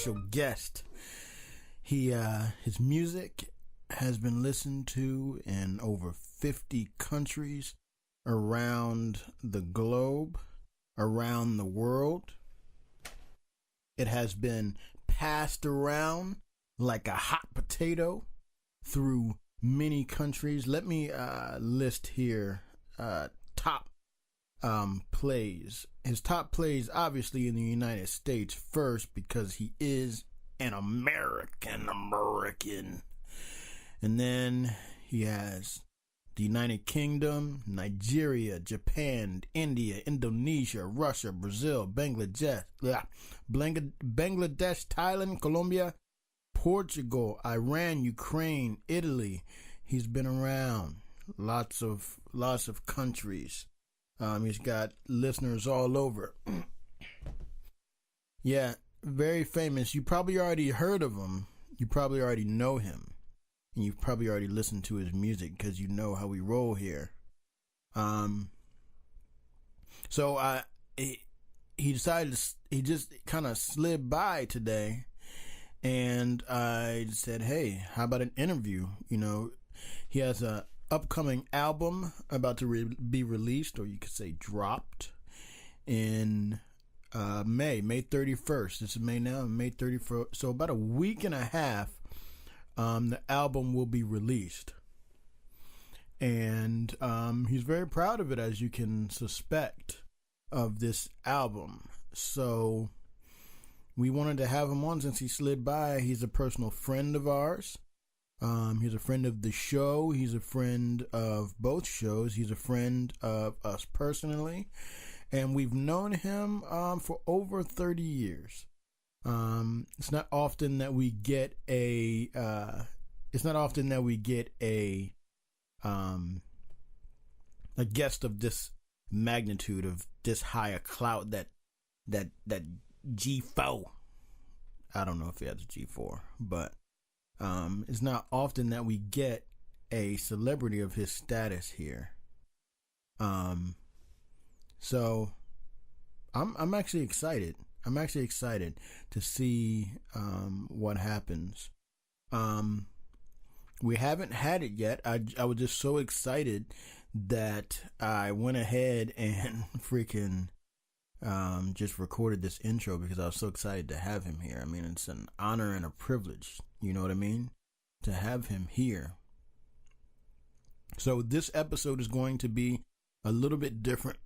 special guest. His music has been listened to in over 50 countries around the globe, around the world. It has been passed around like a hot potato through many countries. Let me list here top plays. His top plays obviously in the United States first because he is an American. And then he has the United Kingdom, Nigeria, Japan, India, Indonesia, Russia, Brazil, Bangladesh, Thailand, Colombia, Portugal, Iran, Ukraine, Italy. He's been around lots of countries. He's got listeners all over. Yeah, very famous. You probably already heard of him. You probably already know him. And you've probably already listened to his music because you know how we roll here. So he decided he just kind of slid by today, and I said, hey, how about an interview? You know, he has a upcoming album about to be released, or you could say dropped, in May 31st. It's May now, May 31st. So about a week and a half, the album will be released. And he's very proud of it, as you can suspect, of this album. So we wanted to have him on since he slid by. He's a personal friend of ours. He's a friend of the show. He's a friend of both shows. He's a friend of us personally. And we've known him for over 30 years. It's not often that we get a guest of this magnitude, of this high a clout, that G4. I don't know if he has a G4, but it's not often that we get a celebrity of his status here. So I'm actually excited. I'm actually excited to see what happens. We haven't had it yet. I was just so excited that I went ahead and freaking just recorded this intro because I was so excited to have him here. I mean, it's an honor and a privilege, you know what I mean, to have him here. So this episode is going to be a little bit different.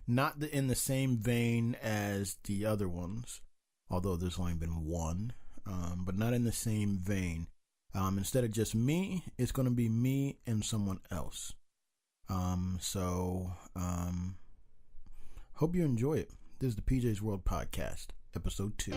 Not in the same vein as the other ones, although there's only been one, but not in the same vein. Instead of just me, it's going to be me and someone else. So hope you enjoy it. This is the PJ's World Podcast, episode 2.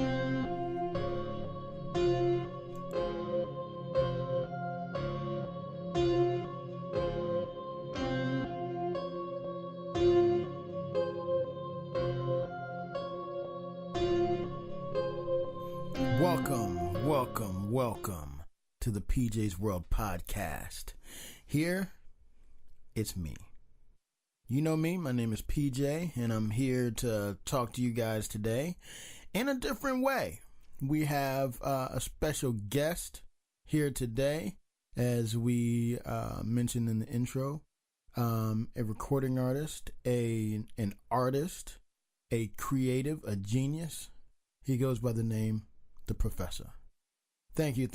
Welcome to the PJ's World Podcast. Here, it's me. You know me, my name is PJ, and I'm here to talk to you guys today in a different way. We have a special guest here today, as we mentioned in the intro, a recording artist, an artist, a creative, a genius. He goes by the name The Professor. Thank you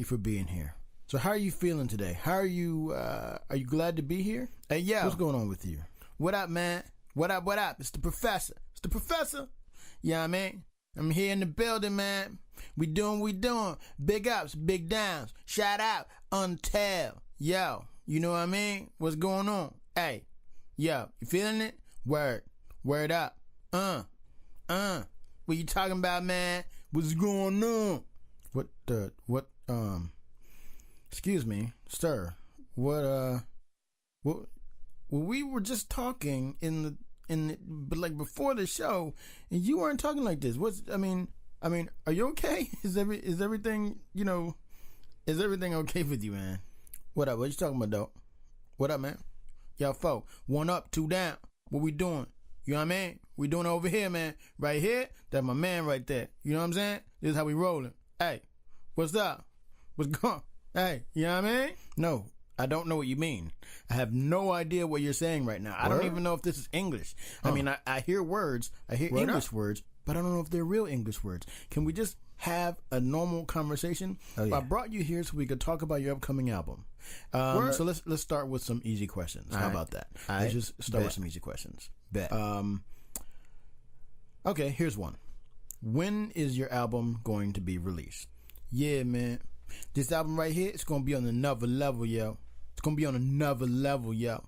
for being here. So how are you feeling today? How are you glad to be here? Hey, yo, what's going on with you? What up, man? What up? It's the Professor. Yeah, I mean, I'm here in the building, man. We doing what we doing. Big ups, big downs. Shout out, Untel. Yo, you know what I mean? What's going on? Hey, yo, you feeling it? Word up. What you talking about, man? What's going on? Excuse me, sir. What we were just talking but like before the show, and you weren't talking like this. I mean, are you okay? Is everything okay with you, man? What up? What you talking about, though? What up, man? Yo, 1 up, 2 down. What we doing? You know what I mean? We doing it over here, man. Right here, that's my man right there. You know what I'm saying? This is how we rolling. Hey, what's up? What's going? Hey, you know what I mean? No, I don't know what you mean. I have no idea what you're saying right now. I don't even know if this is English. I mean, I hear words. I hear English words, but I don't know if they're real English words. Can we just have a normal conversation? Oh, yeah. I brought you here so we could talk about your upcoming album. So let's start with some easy questions. How about that? Let's just start with some easy questions. Bet. Okay, here's one. When is your album going to be released? Yeah, man. This album right here, it's going to be on another level, yo. It's going to be on another level, yo.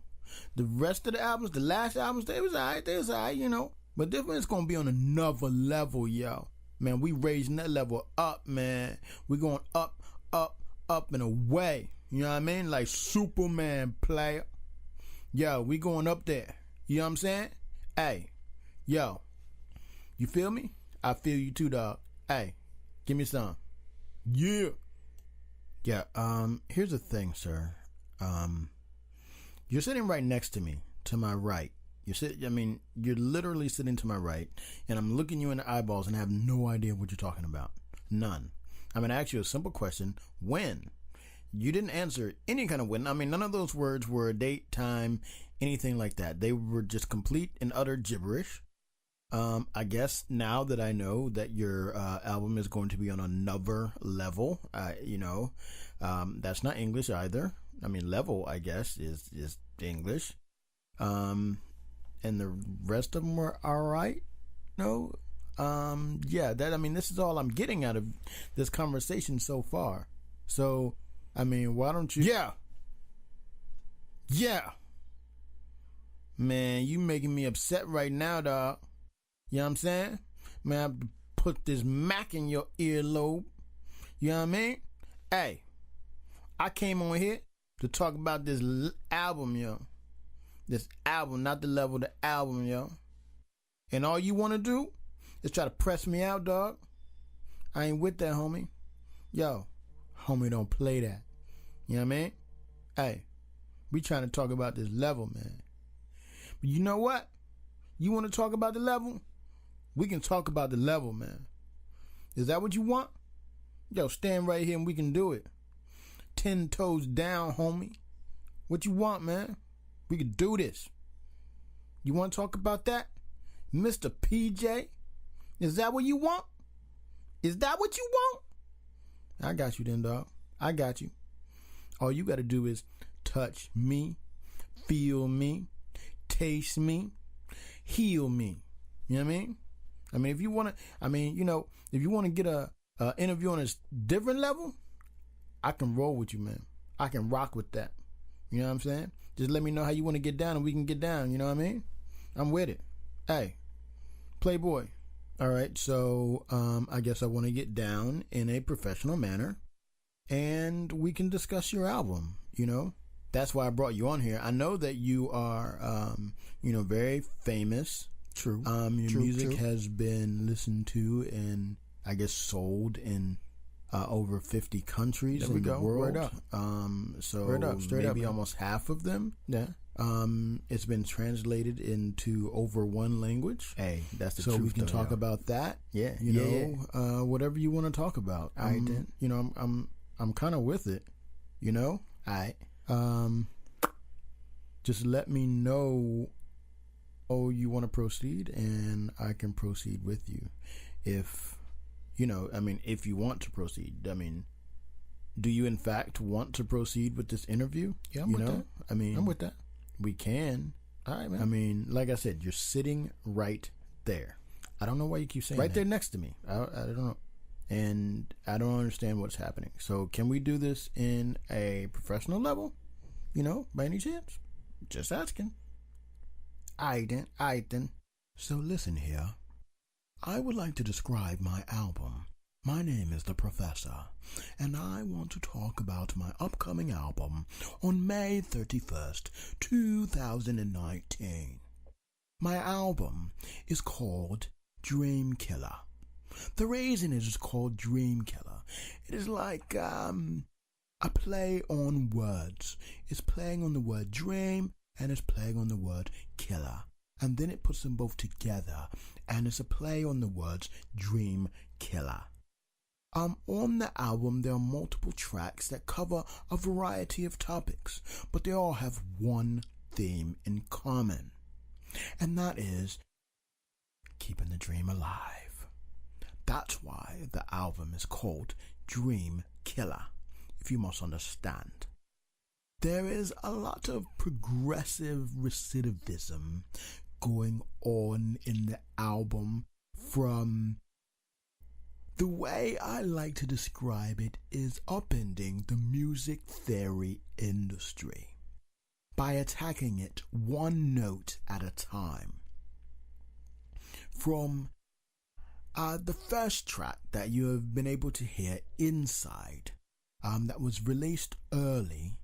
The rest of the albums, the last albums, they was alright, you know. But this one is going to be on another level, yo. Man, we raising that level up, man. We going up, up, up and away. You know what I mean? Like Superman, player. Yo, we going up there. You know what I'm saying? Hey, yo. You feel me? I feel you too, dog. Hey, give me some. Yeah. Yeah, here's the thing, sir. You're sitting right next to me, to my right. You're literally sitting to my right, and I'm looking you in the eyeballs and I have no idea what you're talking about. None. I'm going to ask you a simple question. When? You didn't answer any kind of when. I mean, none of those words were a date, time, anything like that. They were just complete and utter gibberish. I guess now that I know that your album is going to be on another level, that's not English either. I mean, level, I guess, is English. And the rest of them were all right. No, this is all I'm getting out of this conversation so far. So, I mean, why don't you? Yeah. Man, you making me upset right now, dog. You know what I'm saying? Man, I have to put this Mac in your earlobe. You know what I mean? Hey, I came on here to talk about this album, yo. This album, not the level, the album, yo. And all you want to do is try to press me out, dog. I ain't with that, homie. Yo, homie, don't play that. You know what I mean? Hey, we trying to talk about this level, man. But you know what? You want to talk about the level? We can talk about the level, man. Is that what you want? Yo, stand right here and we can do it. 10 toes down, homie. What you want, man? We can do this. You want to talk about that? Mr. PJ? Is that what you want? Is that what you want? I got you then, dog. I got you. All you got to do is touch me, feel me, taste me, heal me. You know what I mean? I mean, if you want to, if you want to get a interview on a different level, I can roll with you, man. I can rock with that. You know what I'm saying? Just let me know how you want to get down and we can get down. You know what I mean? I'm with it. Hey, Playboy. All right. So, I guess I want to get down in a professional manner and we can discuss your album, you know? That's why I brought you on here. I know that you are, very famous. True. Your music has been listened to and I guess sold in over 50 countries in the world. Word up. Word up. Straight maybe up, almost half of them. Yeah. It's been translated into over one language. Hey, that's the truth. So we can talk about that. Yeah. Whatever you want to talk about. I did. I'm kind of with it. You know. Just let me know. Oh, you want to proceed, and I can proceed with you. If you want to proceed. I mean, do you in fact want to proceed with this interview? Yeah, I'm with that. I mean, I'm with that. We can. All right, man. I mean, like I said, you're sitting right there. I don't know why you keep saying right there next to me. I don't know. And I don't understand what's happening. So can we do this in a professional level? By any chance? Just asking. I then. So listen here. I would like to describe my album. My name is The Professor, and I want to talk about my upcoming album on May 31st, 2019. My album is called Dream Killer. The reason it is called Dream Killer, it is like a play on words. It's playing on the word dream and it's playing on the word killer. and then it puts them both together, and it's a play on the words dream killer. On the album, there are multiple tracks that cover a variety of topics, but they all have one theme in common, and that is keeping the dream alive. That's why the album is called Dream Killer, if you must understand. There is a lot of progressive recidivism going on in the album. From the way I like to describe it is upending the music theory industry by attacking it one note at a time. From the first track that you have been able to hear, Inside, that was released early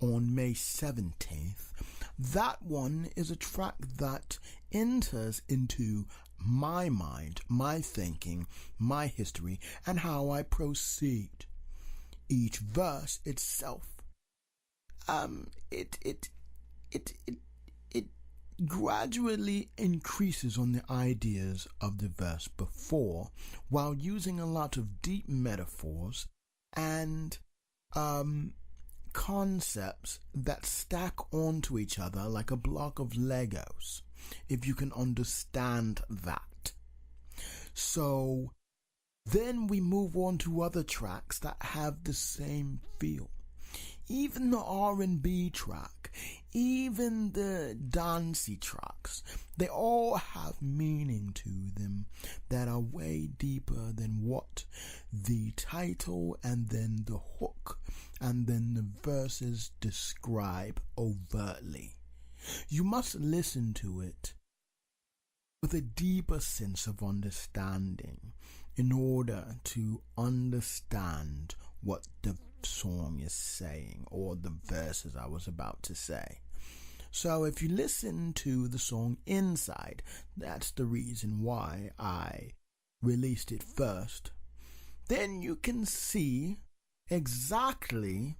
on May 17th, that one is a track that enters into my mind, my thinking, my history, and how I proceed. Each verse itself, it gradually increases on the ideas of the verse before, while using a lot of deep metaphors and concepts that stack onto each other like a block of Legos, if you can understand that. So then we move on to other tracks that have the same feel. Even the R&B track, even the dancey tracks, they all have meaning to them that are way deeper than what the title and then the hook and then the verses describe overtly. You must listen to it with a deeper sense of understanding in order to understand what the song is saying, or the verses I was about to say. So if you listen to the song Inside, that's the reason why I released it first, then you can see exactly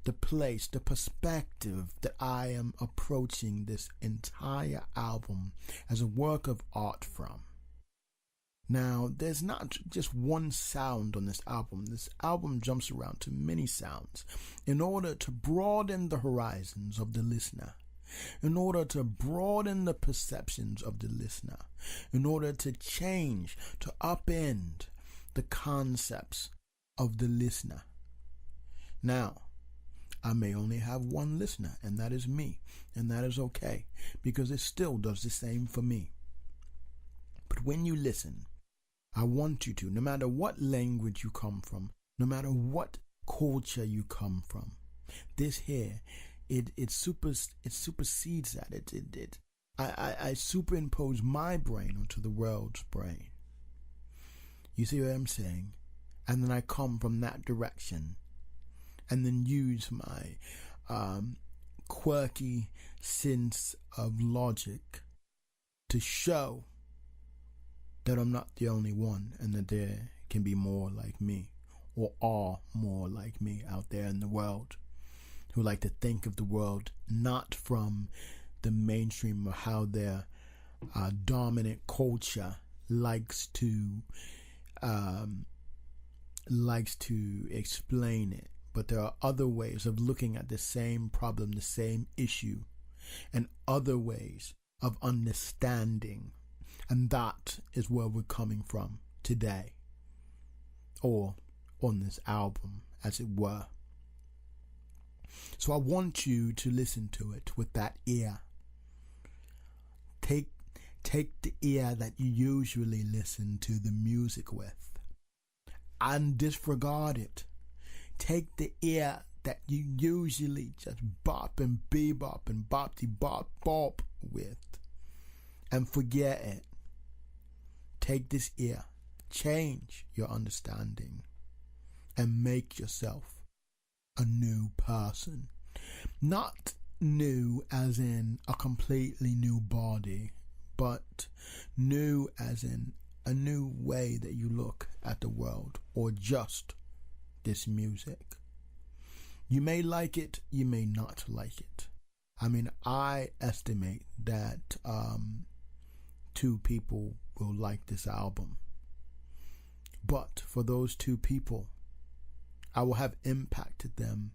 the place, the perspective that I am approaching this entire album as a work of art from. Now, there's not just one sound on this album. This album jumps around to many sounds in order to broaden the horizons of the listener, in order to broaden the perceptions of the listener, in order to change, to upend the concepts of the listener. Now, I may only have one listener, and that is me, and that is okay, because it still does the same for me. But when you listen, I want you to, no matter what language you come from, no matter what culture you come from, this here, it supersedes that. I superimpose my brain onto the world's brain. You see what I'm saying? And then I come from that direction, and then use my quirky sense of logic to show that I'm not the only one, and that there can be more like me, or are more like me out there in the world, who like to think of the world not from the mainstream of how their dominant culture likes to explain it. But there are other ways of looking at the same problem, the same issue, and other ways of understanding. And that is where we're coming from today, or on this album, as it were. So I want you to listen to it with that ear. Take the ear that you usually listen to the music with, and disregard it. Take the ear that you usually just bop and bebop and bop-de-bop-bop with, and forget it. Take this ear, change your understanding, and make yourself a new person. Not new as in a completely new body, but new as in a new way that you look at the world, or just this music. You may like it, you may not like it. I mean, I estimate that 2 people will like this album. But for those 2 people, I will have impacted them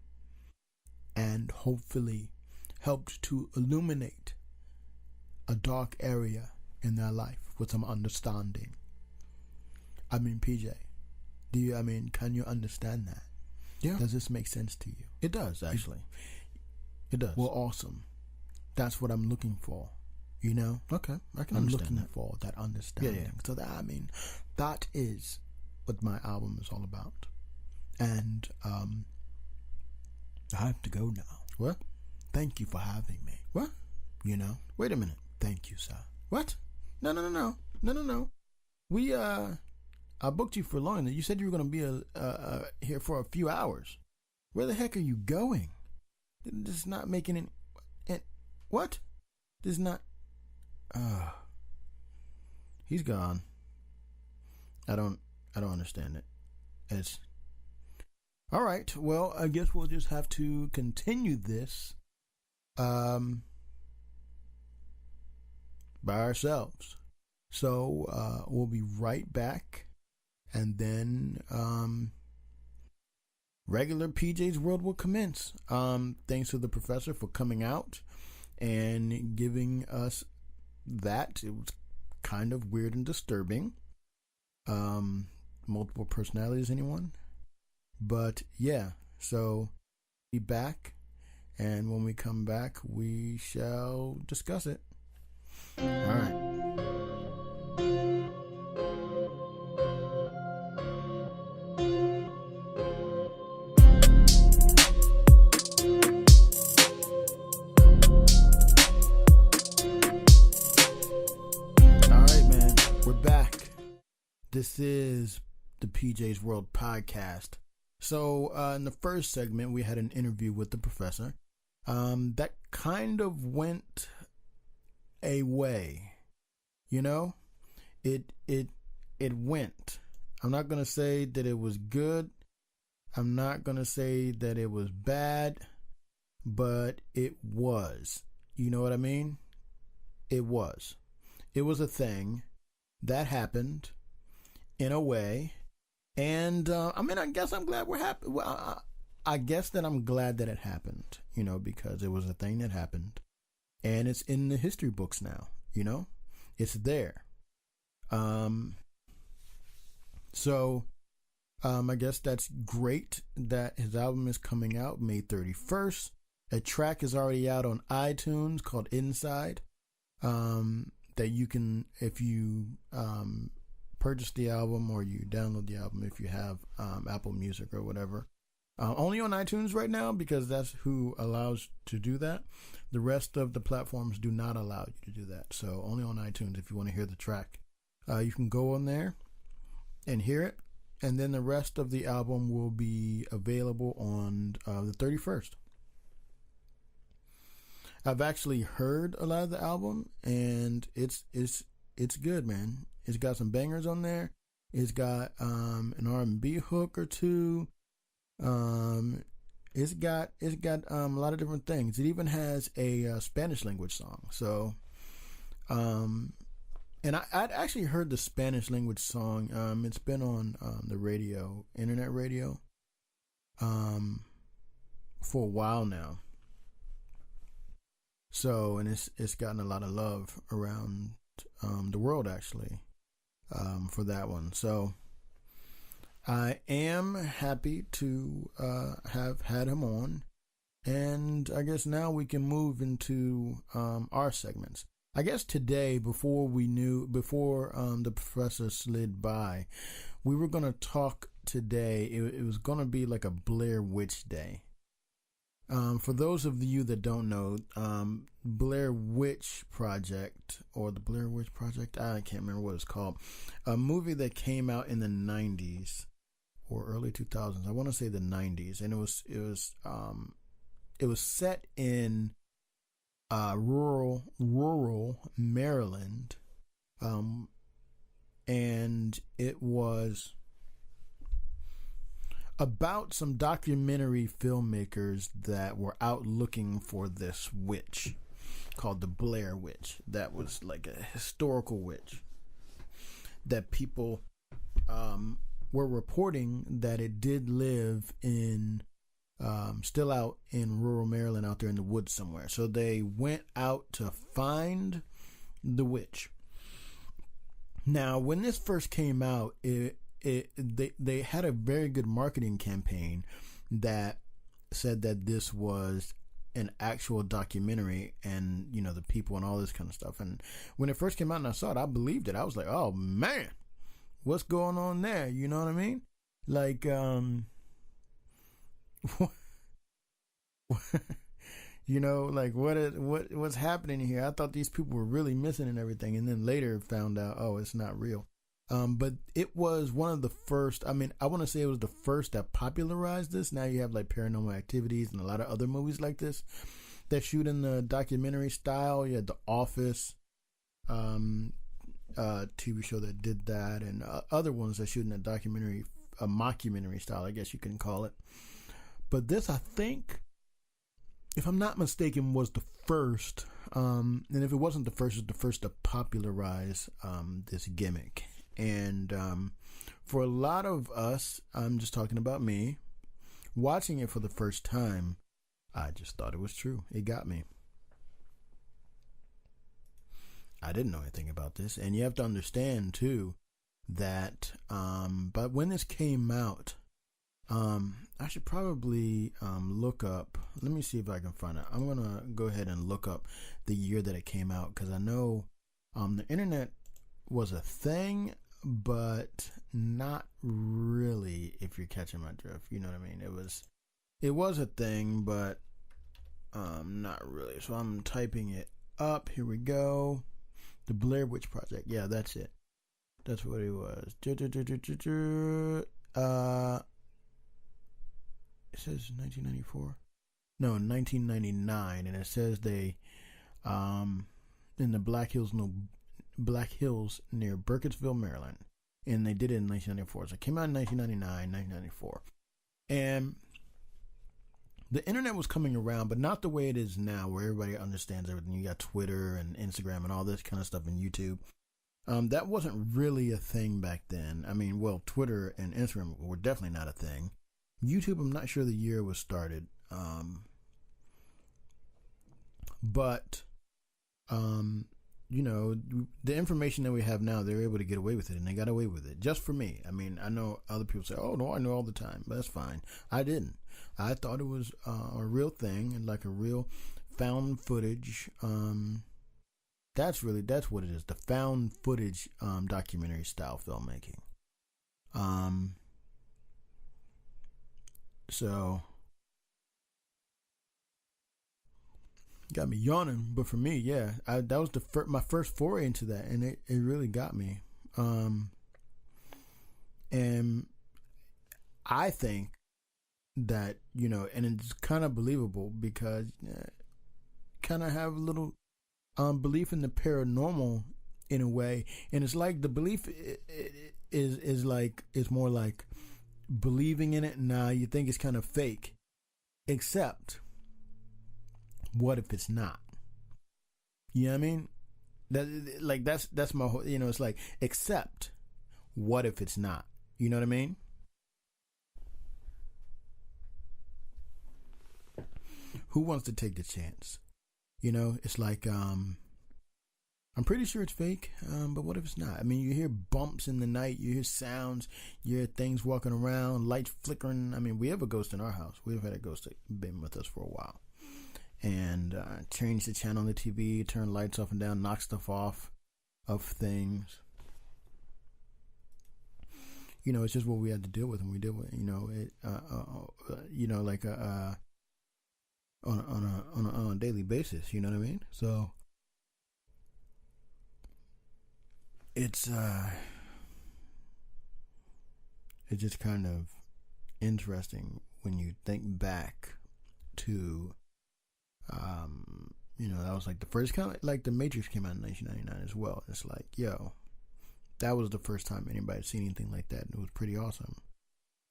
and hopefully helped to illuminate a dark area in their life with some understanding. I mean, PJ, can you understand that? Yeah. Does this make sense to you? It does, actually. It does. Well, awesome. That's what I'm looking for, you know? Okay, I can I'm understand looking that. for that understanding. Yeah. So that is what my album is all about. And I have to go now. What? Thank you for having me. What? You know? Wait a minute. Thank you, sir. What? No. We I booked you for long. You said you were going to be here for a few hours. Where the heck are you going? This is not making it. What? This is not. He's gone. I don't understand it. It's all right. Well, I guess we'll just have to continue this by ourselves. So we'll be right back, and then regular PJ's World will commence. Thanks to the professor for coming out and giving us that. It was kind of weird and disturbing. Multiple personalities, anyone? But yeah, so be back, and when we come back, we shall discuss it. All right. This is the PJ's World podcast. So in the first segment, we had an interview with the professor that kind of went away. You know, it went. I'm not going to say that it was good. I'm not going to say that it was bad, but it was. You know what I mean? It was. It was a thing that happened in a way, and I guess I'm glad we're happy. Well, I guess that I'm glad that it happened, you know, because it was a thing that happened, and it's in the history books now. You know, it's there. So I guess that's great that his album is coming out May 31st. A track is already out on iTunes called Inside. That you can, if you purchase the album or you download the album, if you have Apple Music or whatever. Only on iTunes right now, because that's who allows to do that. The rest of the platforms do not allow you to do that. So only on iTunes if you want to hear the track. You can go on there and hear it. And then the rest of the album will be available on the 31st. I've actually heard a lot of the album, and it's good, man. It's got some bangers on there. It's got an R&B hook or two. It's got a lot of different things. It even has a Spanish language song. So, and I'd actually heard the Spanish language song. It's been on the radio, internet radio, for a while now. So, and it's gotten a lot of love around the world, actually, for that one. So I am happy to have had him on, and I guess now we can move into our segments. I guess today, before the professor slid by, we were going to talk today. It was going to be like a Blair Witch day. For those of you that don't know, Blair Witch Project, or the Blair Witch Project, I can't remember what it's called. A movie that came out in the 90s or early 2000s. I want to say the 90s, and it was set in rural Maryland, and it was about some documentary filmmakers that were out looking for this witch called the Blair Witch. That was like a historical witch that people were reporting that it did live in, still out in rural Maryland, out there in the woods somewhere. So they went out to find the witch. Now, when this first came out, they had a very good marketing campaign that said that this was an actual documentary, and you know, the people and all this kind of stuff. And when it first came out and I saw it, I believed it. I was like, oh man, what's going on there? You know what I mean? Like, you know, like what's happening here? I thought these people were really missing and everything, and then later found out, oh, it's not real. But it was one of the first. I mean, I want to say it was the first that popularized this. Now you have like Paranormal Activities and a lot of other movies like this that shoot in the documentary style. You had The Office, TV show that did that, and other ones that shoot in a documentary, a mockumentary style, I guess you can call it. But this, I think, if I'm not mistaken, was the first. And if it wasn't the first, it was the first to popularize this gimmick. And for a lot of us, I'm just talking about me, watching it for the first time, I just thought it was true. It got me. I didn't know anything about this. And you have to understand, too, that but when this came out, I should probably look up. Let me see if I can find it. I'm going to go ahead and look up the year that it came out, because I know the internet was a thing, but not really, if you're catching my drift. You know what I mean? It was a thing, but not really. So I'm typing it up. Here we go. The Blair Witch Project. Yeah, that's it. That's what it was. It says 1994. No, 1999, and it says they in the Black Hills near Burkittsville, Maryland, and they did it in 1994. So it came out in 1999, 1994, and the internet was coming around, but not the way it is now, where everybody understands everything. You got Twitter and Instagram and all this kind of stuff, and YouTube. That wasn't really a thing back then. I mean, well, Twitter and Instagram were definitely not a thing. YouTube, I'm not sure the year it was started. But you know, the information that we have now, they're able to get away with it, and they got away with it. Just for me. I mean, I know other people say, oh, no, I know all the time. But that's fine. I didn't. I thought it was a real thing, and like a real found footage. That's what it is. The found footage documentary style filmmaking. So got me yawning, but for me, yeah, that was my first foray into that, and it really got me. And I think that, you know, and it's kind of believable, because kind of have a little belief in the paranormal in a way, and it's like the belief is more like believing in it. Now you think it's kind of fake, except what if it's not? You know what I mean? That's my whole, you know, it's like, except what if it's not? You know what I mean? Who wants to take the chance? You know, it's like, I'm pretty sure it's fake, but what if it's not? I mean, you hear bumps in the night, you hear sounds, you hear things walking around, lights flickering. I mean, we have a ghost in our house. We've had a ghost that been with us for a while. And change the channel on the TV, turn lights off and down, knock stuff off of things. You know, it's just what we had to deal with, and we deal with. You know, it. You know, like on a daily basis. You know what I mean? So it's just kind of interesting when you think back to. You know, that was like the first, kind of like The Matrix came out in 1999 as well. It's like, yo, that was the first time anybody had seen anything like that, and it was pretty awesome.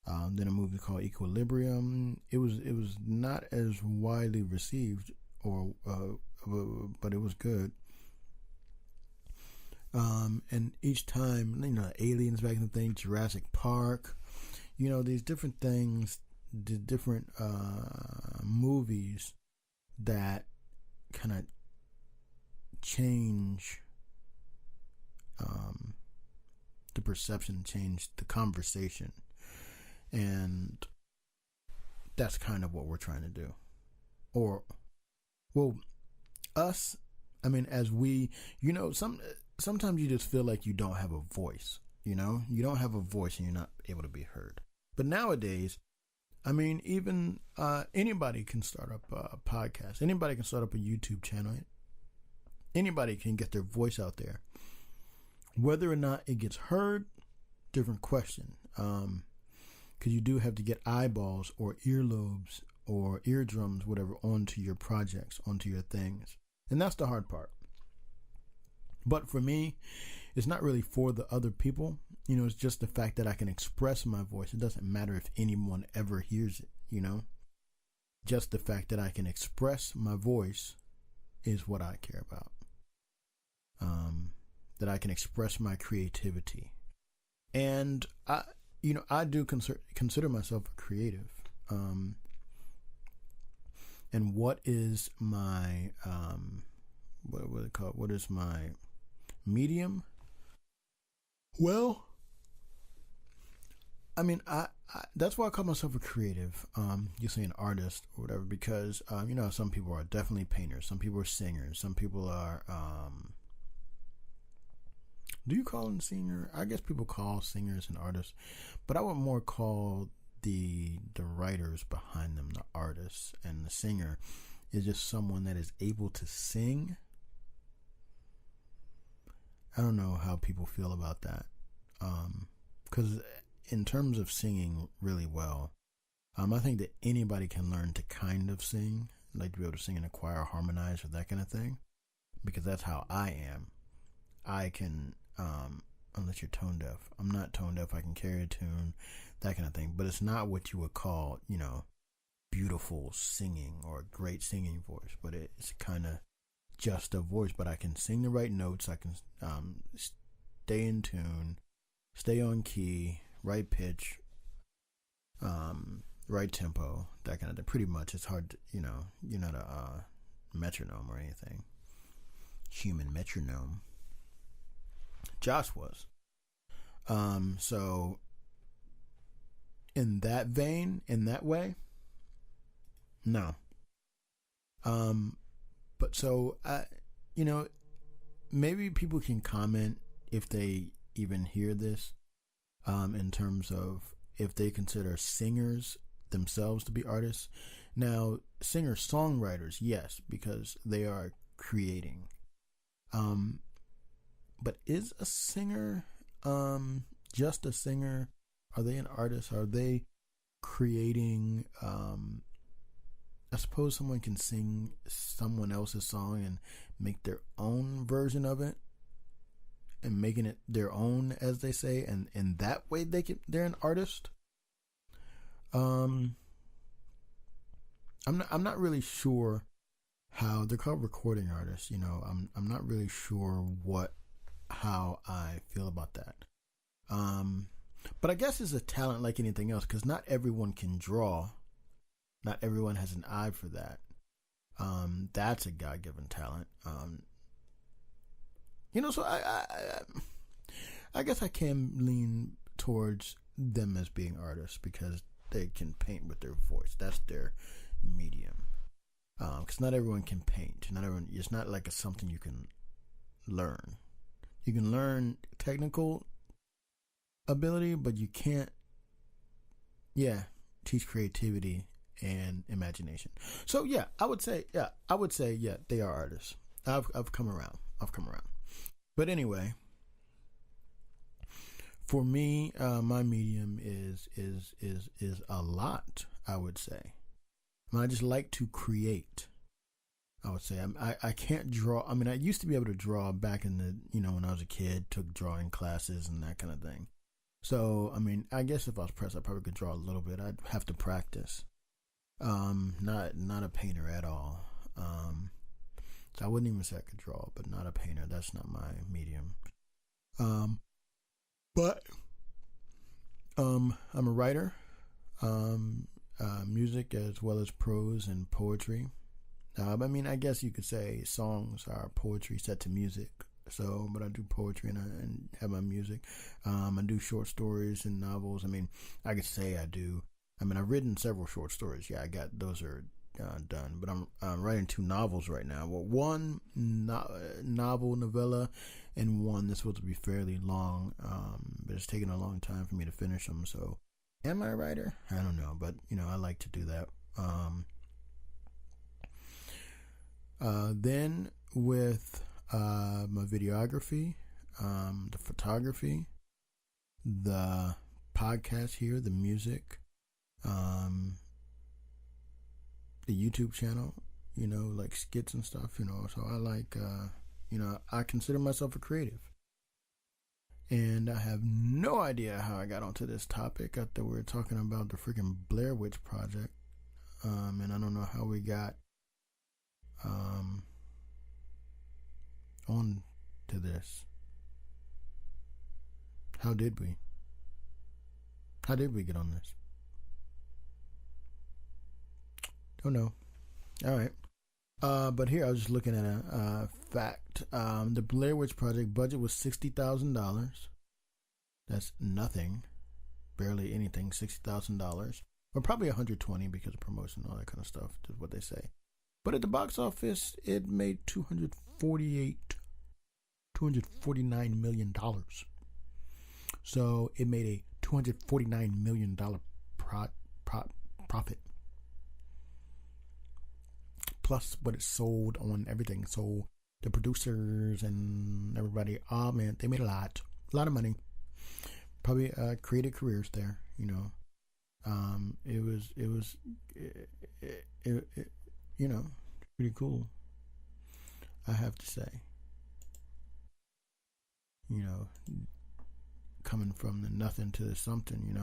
Then a movie called Equilibrium. It was not as widely received, but it was good. And each time, Aliens back in the thing, Jurassic Park, these different things, the different movies that kind of change the perception, change the conversation. And that's kind of what we're trying to do. Us, as we, sometimes you just feel like you don't have a voice, you don't have a voice and you're not able to be heard. But nowadays, even anybody can start up a podcast. Anybody can start up a YouTube channel. Anybody can get their voice out there. Whether or not it gets heard, different question. Because you do have to get eyeballs or earlobes or eardrums, whatever, onto your projects, onto your things. And that's the hard part. But for me, it's not really for the other people. It's just the fact that I can express my voice. It doesn't matter if anyone ever hears it, Just the fact that I can express my voice is what I care about. That I can express my creativity. And I do consider myself a creative. And what is my, what is my medium? Well, I that's why I call myself a creative. You say an artist or whatever, because, some people are definitely painters. Some people are singers. Some people are, do you call them singer? I guess people call singers and artists, but I would more call the writers behind them the artists, and the singer is just someone that is able to sing. I don't know how people feel about that, because in terms of singing really well, I think that anybody can learn to kind of sing, like to be able to sing in a choir, harmonize, or that kind of thing, because that's how I am. I can, unless you're tone deaf. I'm not tone deaf. I can carry a tune, that kind of thing. But it's not what you would call, beautiful singing or great singing voice. But it's kind of just a voice. But I can sing the right notes. I can stay in tune, stay on key, right pitch, right tempo, that kind of thing. Pretty much. It's hard to, you're not a metronome or anything. Human metronome. Josh was. So in that vein, in that way, no. But so maybe people can comment if they even hear this, in terms of if they consider singers themselves to be artists. Now, singer-songwriters, yes, because they are creating. But is a singer just a singer? Are they an artist? Are they creating? I suppose someone can sing someone else's song and make their own version of it, and making it their own, as they say, and in that way they're an artist. I'm not really sure how they're called recording artists. I'm not really sure how I feel about that. But I guess it's a talent like anything else, because not everyone can draw. Not everyone has an eye for that. That's a God-given talent. So I guess I can lean towards them as being artists, because they can paint with their voice. That's their medium. Because not everyone can paint. It's not like it's something you can learn. You can learn technical ability, but you can't, teach creativity and imagination. So I would say, they are artists. I've come around. But anyway, for me, my medium is a lot, I would say. I just like to create. I would say I can't draw. I used to be able to draw back in the, when I was a kid, took drawing classes and that kind of thing. So, I mean, I guess if I was pressed, I probably could draw a little bit. I'd have to practice. Not a painter at all. So I wouldn't even say I could draw, but not a painter. That's not my medium. But I'm a writer. Music as well as prose and poetry. I mean, I guess you could say songs are poetry set to music. So, but I do poetry and have my music. I do short stories and novels. I mean, I could say I do. I mean, I've written several short stories. Yeah, I got those are done. But I'm writing 2 novels right now. Well, one novella, and one that's supposed to be fairly long. But it's taking a long time for me to finish them. So, am I a writer? I don't know, but I like to do that. Then with my videography, the photography, the podcast here, the music, the YouTube channel, like skits and stuff, so I like, I consider myself a creative. And I have no idea how I got onto this topic. I thought we were talking about the freaking Blair Witch project. And I don't know how we got on to this. How did we? How did we get on this? Don't know. All right. But here I was just looking at a fact. The Blair Witch Project budget was $60,000. That's nothing, barely anything. $60,000, or probably $120 because of promotion and all that kind of stuff. Is what they say. But at the box office, it made $249 million. So it made a $249 million profit. Plus what it sold on everything. So the producers and everybody, oh man, they made a lot of money. Probably created careers there, It was pretty cool, I have to say. Coming from the nothing to the something,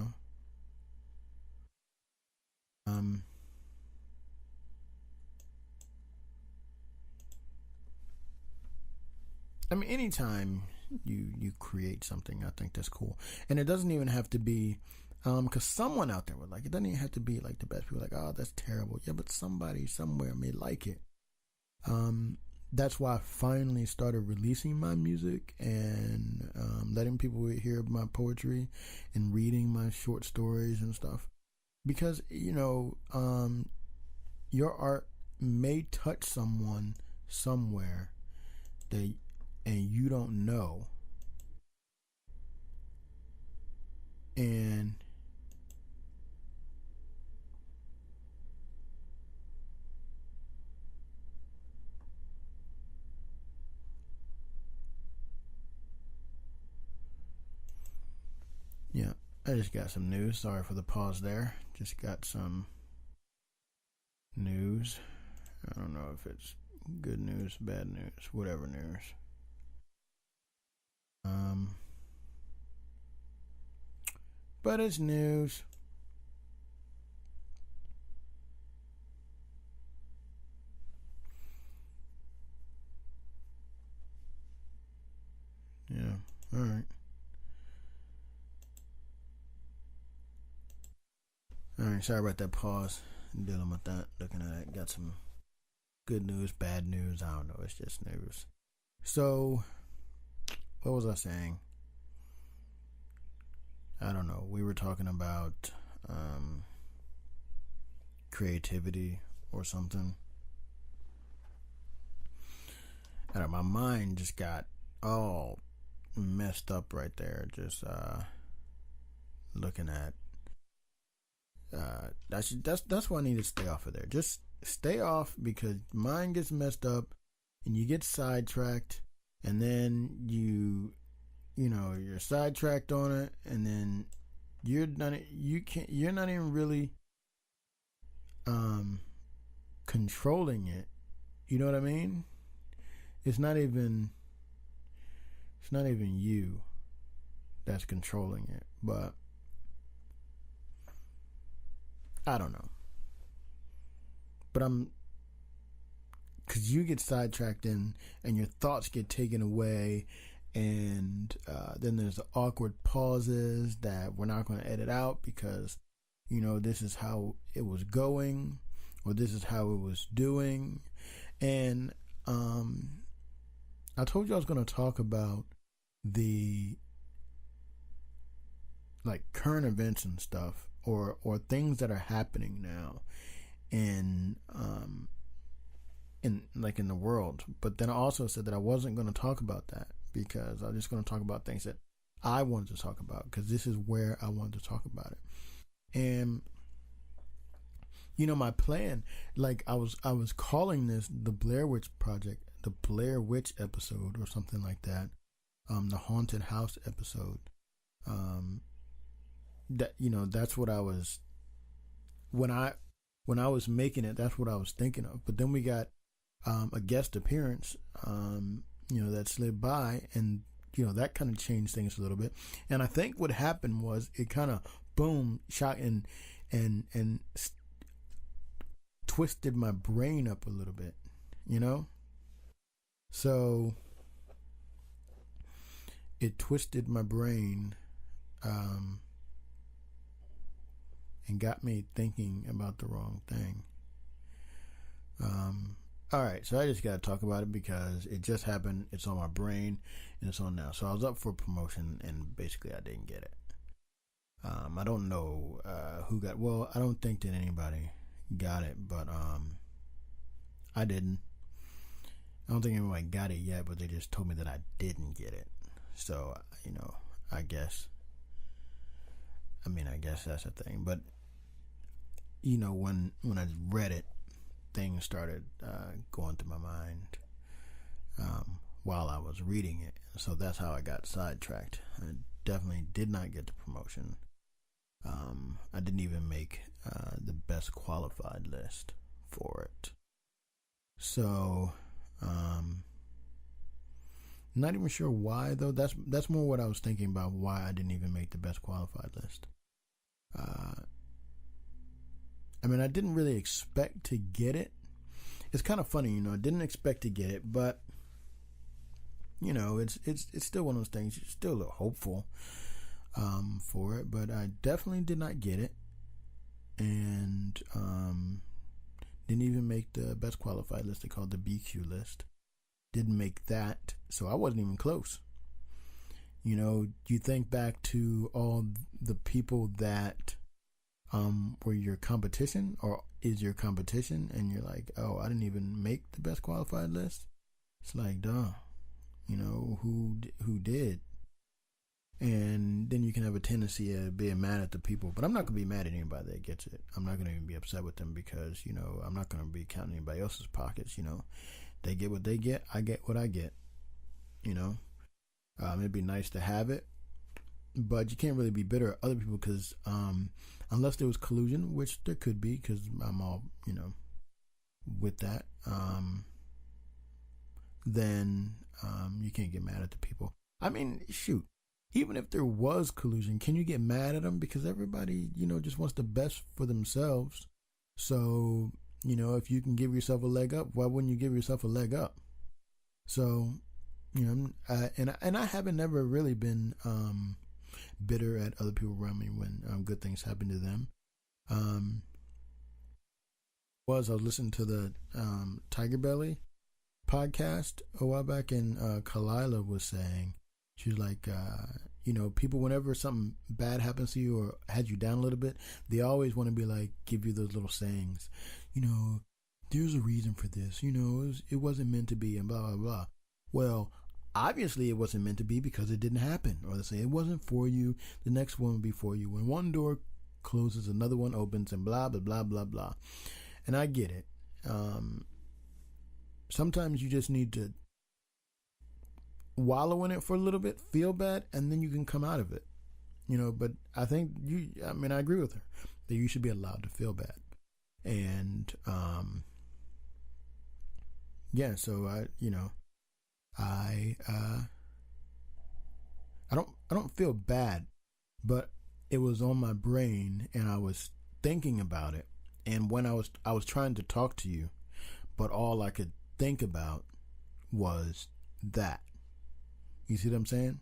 I mean, anytime you create something, I think that's cool. And it doesn't even have to be, because someone out there would like it. It doesn't even have to be like the best people, like, oh, that's terrible. Yeah, but somebody somewhere may like it. That's why I finally started releasing my music and letting people hear my poetry and reading my short stories and stuff. Because, your art may touch someone somewhere and you don't know. And yeah, I just got some news. Sorry for the pause there. Just got some news. I don't know if it's good news, bad news, whatever news. But it's news. Yeah, all right. All right, sorry about that pause. I'm dealing with that, looking at it. Got some good news, bad news. I don't know. It's just news. So, what was I saying? I don't know. We were talking about creativity or something. I don't know. My mind just got all messed up right there. Just looking at. That's why I need to stay off of there. Just stay off, because mine gets messed up and you get sidetracked, and then you're sidetracked on it, and then you're not even really controlling it. You know what I mean? It's not even you that's controlling it, but I don't know. But because you get sidetracked and your thoughts get taken away, and then there's the awkward pauses that we're not going to edit out because, this is how it was going, or this is how it was doing. And I told you I was going to talk about the current events and stuff, or things that are happening now in the world. But then I also said that I wasn't going to talk about that because I was just going to talk about things that I wanted to talk about, because this is where I wanted to talk about it. And my plan, I was calling this the Blair Witch Project, the Blair Witch episode, or something like that. The haunted house episode. That's what I was, when I was making it, that's what I was thinking of. But then we got a guest appearance, that slid by, and that kind of changed things a little bit. And I think what happened was it kind of boom, shot and twisted my brain up a little bit, So it twisted my brain, and got me thinking about the wrong thing. All right, so I just got to talk about it because it just happened. It's on my brain, and it's on now. So I was up for promotion, and basically I didn't get it. I don't know who got. Well, I don't think that anybody got it, but I didn't. I don't think anybody got it yet, but they just told me that I didn't get it. So I guess. I guess that's a thing. But when I read it, things started going through my mind while I was reading it. So that's how I got sidetracked. I definitely did not get the promotion. I didn't even make the best qualified list for it. So, not even sure why though. That's more what I was thinking about, why I didn't even make the best qualified list. I didn't really expect to get it. It's kind of funny, I didn't expect to get it, but it's still one of those things. You're still a little hopeful for it, but I definitely did not get it, and didn't even make the best qualified list. They called the BQ list. Didn't make that, so I wasn't even close. You think back to all the people that were your competition, or is your competition, and you're like, oh, I didn't even make the best qualified list. It's like, duh, who did? And then you can have a tendency of being mad at the people. But I'm not going to be mad at anybody that gets it. I'm not going to even be upset with them because, I'm not going to be counting anybody else's pockets. They get what they get. I get what I get. It'd be nice to have it. But you can't really be bitter at other people because unless there was collusion, which there could be because I'm all, with that, then you can't get mad at the people. Shoot. Even if there was collusion, can you get mad at them? Because everybody, just wants the best for themselves. So, if you can give yourself a leg up, why wouldn't you give yourself a leg up? So, and I haven't never really been bitter at other people around me when good things happen to them. I was listening to the Tiger Belly podcast a while back, and Kalila was saying, she was like, people, whenever something bad happens to you or has you down a little bit, they always want to be like, give you those little sayings, there's a reason for this, it wasn't meant to be, and blah, blah, blah. Well, obviously it wasn't meant to be because it didn't happen. Or they say it wasn't for you, the next one will be for you. When one door closes, another one opens, and blah, blah, blah, blah, blah. And I get it. Sometimes you just need to wallow in it for a little bit, feel bad, and then you can come out of it. But I think I agree with her that you should be allowed to feel bad. And so I don't feel bad, but it was on my brain and I was thinking about it. And when I was trying to talk to you, but all I could think about was that. You see what I'm saying?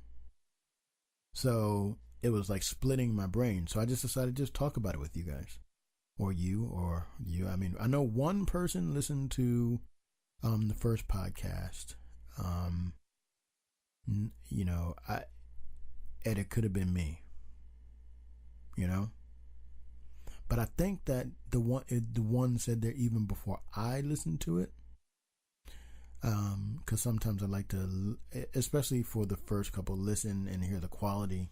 So it was like splitting my brain. So I just decided to just talk about it with you guys. Or you. I mean, I know one person listened to the first podcast. And it could have been me. But I think that the one said there even before I listened to it. Because sometimes I like to, especially for the first couple, listen and hear the quality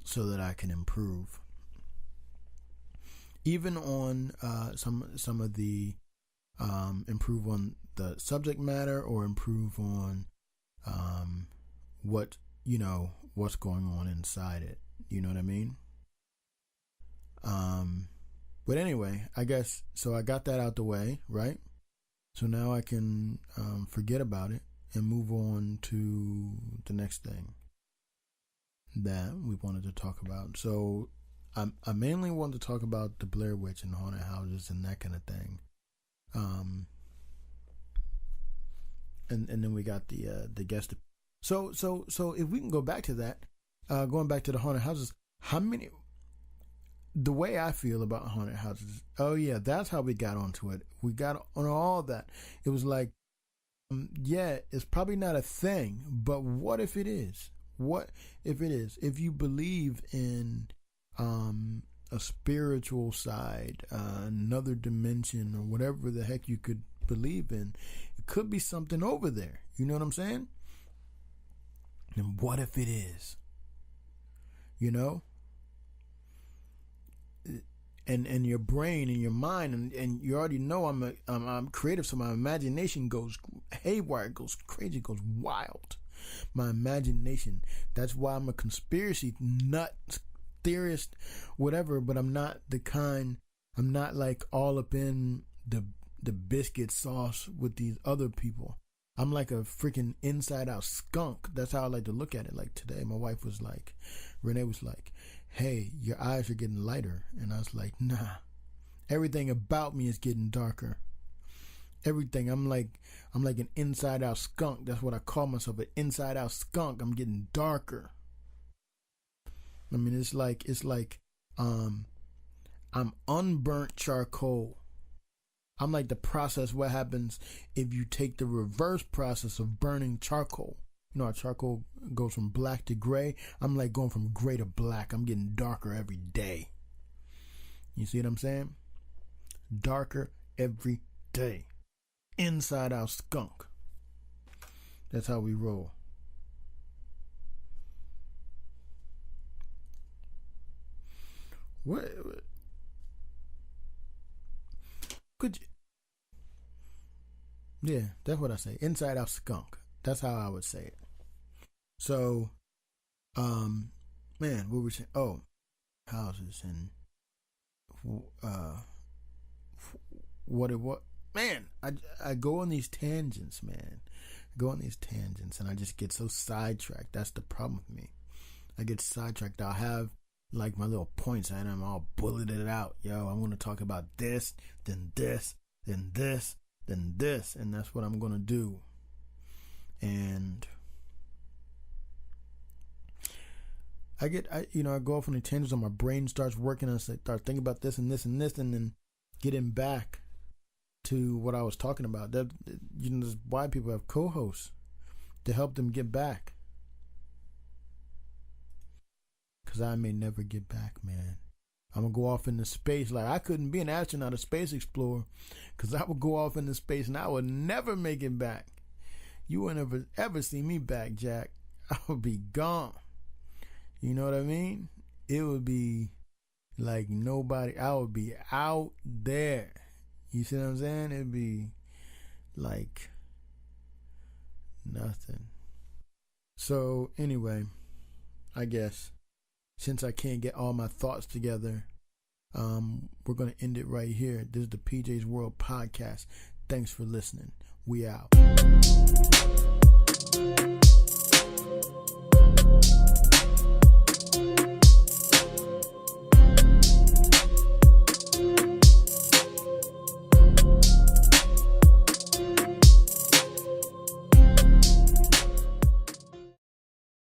so that I can improve. Even on some of the improve on the subject matter or improve on what's going on inside it. You know what I mean? But anyway, I guess so. I got that out the way, right? So now I can forget about it and move on to the next thing that we wanted to talk about. So I mainly wanted to talk about the Blair Witch and haunted houses and that kind of thing. And then we got the guest. So if we can go back to that, going back to the haunted houses, the way I feel about haunted houses, oh yeah, that's how we got onto it. We got on all that. It was like, it's probably not a thing, but what if it is? What if it is? If you believe in a spiritual side, another dimension, or whatever the heck you could believe in, it could be something over there. You know what I'm saying? And what if it is? And your brain and your mind, and you already know I'm creative, so my imagination goes haywire, goes crazy, goes wild. My imagination. That's why I'm a conspiracy nut, theorist, whatever. But I'm not I'm not like all up in the biscuit sauce with these other people. I'm like a freaking inside out skunk. That's how I like to look at it. Like today, my wife was like, Renee was like, hey, your eyes are getting lighter. And I was like, nah, everything about me is getting darker. Everything. I'm like an inside out skunk. That's what I call myself, an inside out skunk. I'm getting darker. I mean, it's like I'm unburnt charcoal. I'm like the process, what happens if you take the reverse process of burning charcoal. You know how charcoal goes from black to gray? I'm like going from gray to black. I'm getting darker every day. You see what I'm saying? Darker every day. Inside out skunk. That's how we roll. What could you? Yeah, that's what I say. Inside out skunk. That's how I would say it. So, man, what were we saying? Oh, houses and what? Man, I go on these tangents, man. I go on these tangents, and I just get so sidetracked. That's the problem with me. I get sidetracked. I'll have like my little points, and I'm all bulleted out. Yo, I'm going to talk about this, then this, then this, then this, and that's what I'm going to do. And I go off on the tangents, and my brain starts working, and I start thinking about this and this and this, and then getting back to what I was talking about. That, that's why people have co-hosts, to help them get back. Because I may never get back, man. I'm going to go off into space. Like, I couldn't be an astronaut or space explorer, because I would go off into space and I would never make it back. You wouldn't ever see me back, Jack. I would be gone. You know what I mean? It would be like nobody. I would be out there. You see what I'm saying? It'd be like nothing. So anyway, I guess since I can't get all my thoughts together, we're going to end it right here. This is the PJ's World Podcast. Thanks for listening. We out.